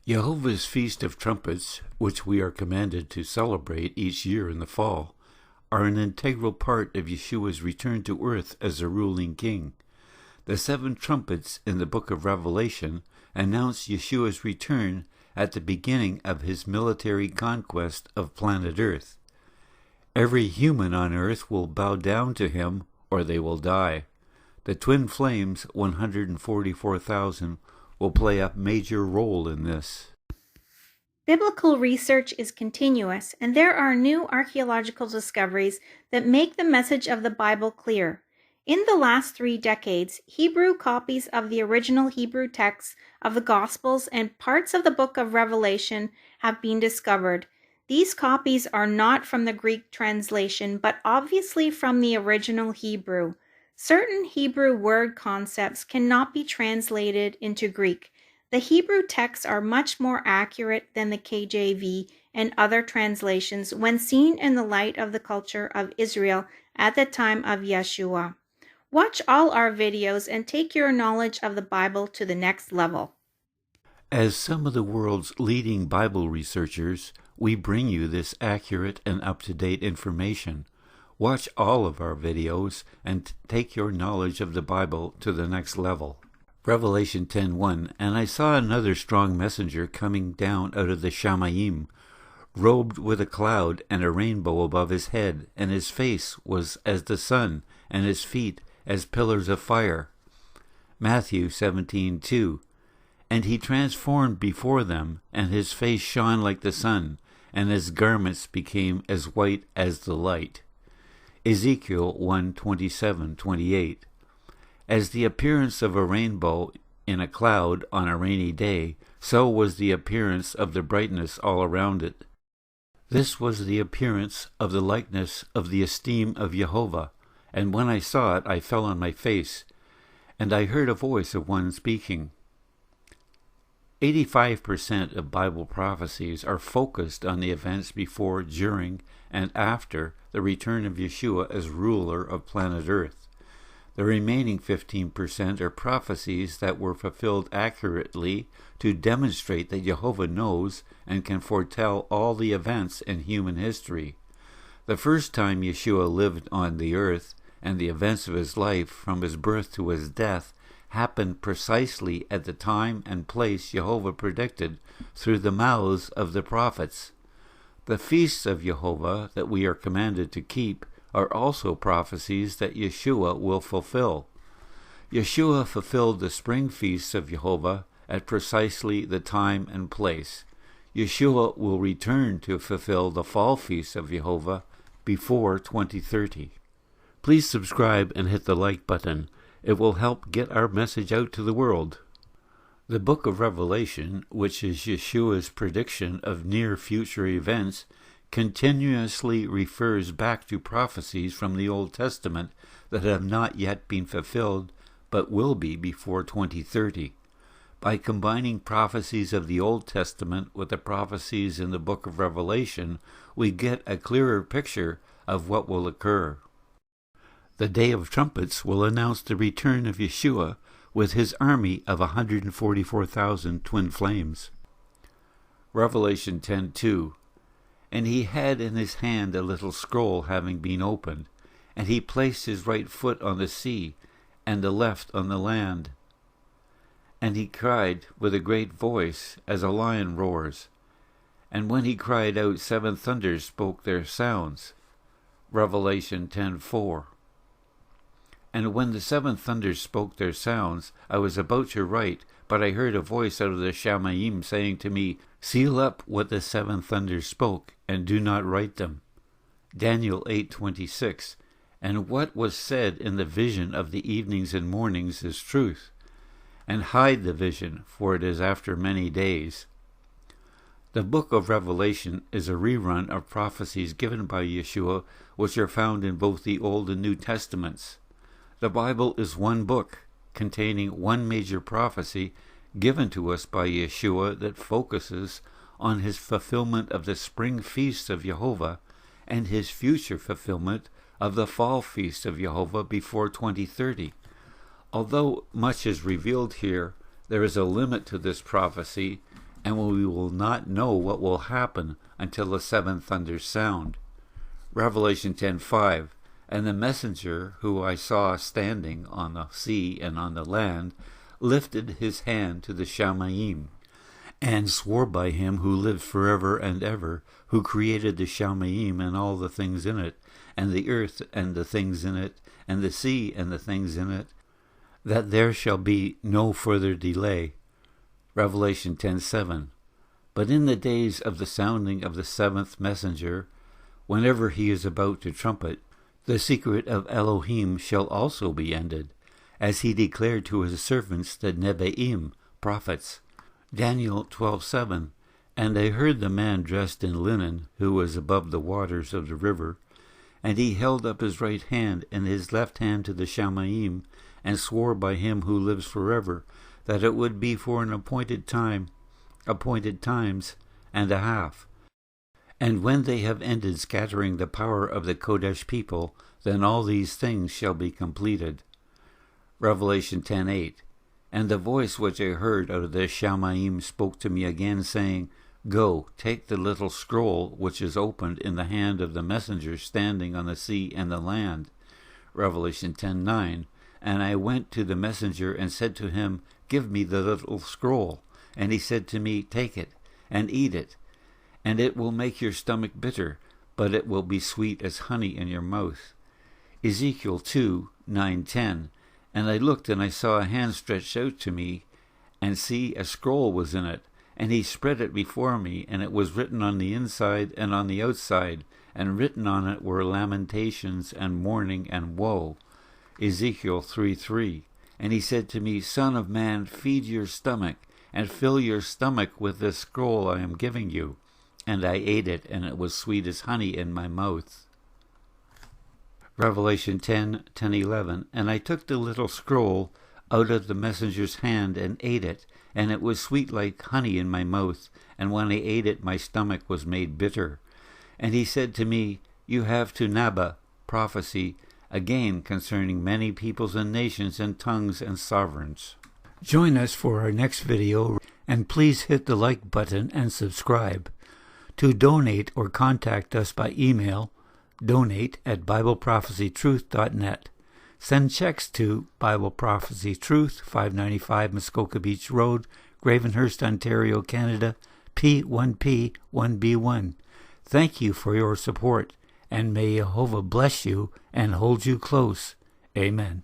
Jehovah's Feast of Trumpets, which we are commanded to celebrate each year in the fall, are an integral part of Yeshua's return to earth as a ruling king. The 7 trumpets in the book of Revelation announce Yeshua's return at the beginning of his military conquest of planet Earth. Every human on earth will bow down to him or they will die. The twin flames, 144,000, will play a major role in this. Biblical research is continuous, and there are new archaeological discoveries that make the message of the Bible clear. In the last 3 decades, Hebrew copies of the original Hebrew texts of the Gospels and parts of the book of Revelation have been discovered. These copies are not from the Greek translation, but obviously from the original Hebrew. Certain Hebrew word concepts cannot be translated into Greek. The Hebrew texts are much more accurate than the KJV and other translations when seen in the light of the culture of Israel at the time of Yeshua. Watch all our videos and take your knowledge of the Bible to the next level. As some of the world's leading Bible researchers, we bring you this accurate and up-to-date information. Watch all of our videos and take your knowledge of the Bible to the next level. Revelation 10:1, And I saw another strong messenger coming down out of the Shamayim, robed with a cloud and a rainbow above his head, and his face was as the sun, and his feet as pillars of fire. Matthew 17:2, And he transformed before them, and his face shone like the sun, and his garments became as white as the light. Ezekiel 1:27-28, As the appearance of a rainbow in a cloud on a rainy day, so was the appearance of the brightness all around it. This was the appearance of the likeness of the esteem of Jehovah, and when I saw it I fell on my face, and I heard a voice of one speaking. 85% of Bible prophecies are focused on the events before, during, and after the return of Yeshua as ruler of planet Earth. The remaining 15% are prophecies that were fulfilled accurately to demonstrate that Jehovah knows and can foretell all the events in human history. The first time Yeshua lived on the earth and the events of his life from his birth to his death happened precisely at the time and place Jehovah predicted through the mouths of the prophets. The feasts of Jehovah that we are commanded to keep are also prophecies that Yeshua will fulfill. Yeshua fulfilled the spring feasts of Jehovah at precisely the time and place. Yeshua will return to fulfill the fall feasts of Jehovah before 2030. Please subscribe and hit the like button. It will help get our message out to the world. The book of Revelation, which is Yeshua's prediction of near future events, continuously refers back to prophecies from the Old Testament that have not yet been fulfilled but will be before 2030. By combining prophecies of the Old Testament with the prophecies in the book of Revelation, we get a clearer picture of what will occur. The Day of Trumpets will announce the return of Yeshua with his army of 144,000 twin flames. Revelation 10:2, And he had in his hand a little scroll having been opened, and he placed his right foot on the sea, and the left on the land. And he cried with a great voice, as a lion roars. And when he cried out, 7 thunders spoke their sounds. Revelation 10:4. And when the 7 thunders spoke their sounds, I was about to write, but I heard a voice out of the Shamayim saying to me, Seal up what the 7 thunders spoke, and do not write them. Daniel 8:26. And what was said in the vision of the evenings and mornings is truth. And hide the vision, for it is after many days. The book of Revelation is a rerun of prophecies given by Yeshua, which are found in both the Old and New Testaments. The Bible is one book, containing one major prophecy given to us by Yeshua that focuses on his fulfillment of the spring feasts of Jehovah and his future fulfillment of the fall feast of Jehovah before 2030. Although much is revealed here, there is a limit to this prophecy, and we will not know what will happen until the seventh thunders sound. Revelation 10:5, and the messenger who I saw standing on the sea and on the land lifted his hand to the Shamayim, and swore by him who lives forever and ever, who created the Shamayim and all the things in it, and the earth and the things in it, and the sea and the things in it, that there shall be no further delay. Revelation 10:7. But in the days of the sounding of the seventh messenger, whenever he is about to trumpet, the secret of Elohim shall also be ended, as he declared to his servants the Nebeim, prophets. Daniel 12:7. And I heard the man dressed in linen, who was above the waters of the river, and he held up his right hand and his left hand to the Shamayim, and swore by him who lives forever, that it would be for an appointed times and a half. And when they have ended scattering the power of the Kodesh people, then all these things shall be completed. Revelation 10:8. And the voice which I heard out of the Shamayim spoke to me again, saying, Go, take the little scroll which is opened in the hand of the messenger standing on the sea and the land. Revelation 10:9. And I went to the messenger and said to him, Give me the little scroll. And he said to me, Take it, and eat it, and it will make your stomach bitter, but it will be sweet as honey in your mouth. Ezekiel 2:9-10. And I looked, and I saw a hand stretched out to me, and see, a scroll was in it. And he spread it before me, and it was written on the inside and on the outside, and written on it were lamentations and mourning and woe. Ezekiel 3:3. And he said to me, Son of man, feed your stomach, and fill your stomach with this scroll I am giving you. And I ate it, and it was sweet as honey in my mouth. Revelation 10:10-11. And I took the little scroll out of the messenger's hand and ate it, and it was sweet like honey in my mouth, and when I ate it my stomach was made bitter. And he said to me, You have to Naba, prophecy, again concerning many peoples and nations and tongues and sovereigns. Join us for our next video, and please hit the like button and subscribe. To donate or contact us by email, donate@BibleProphecyTruth.net. Send checks to Bible Prophecy Truth, 595 Muskoka Beach Road, Gravenhurst, Ontario, Canada, P1P1B1. Thank you for your support, and may Jehovah bless you and hold you close. Amen.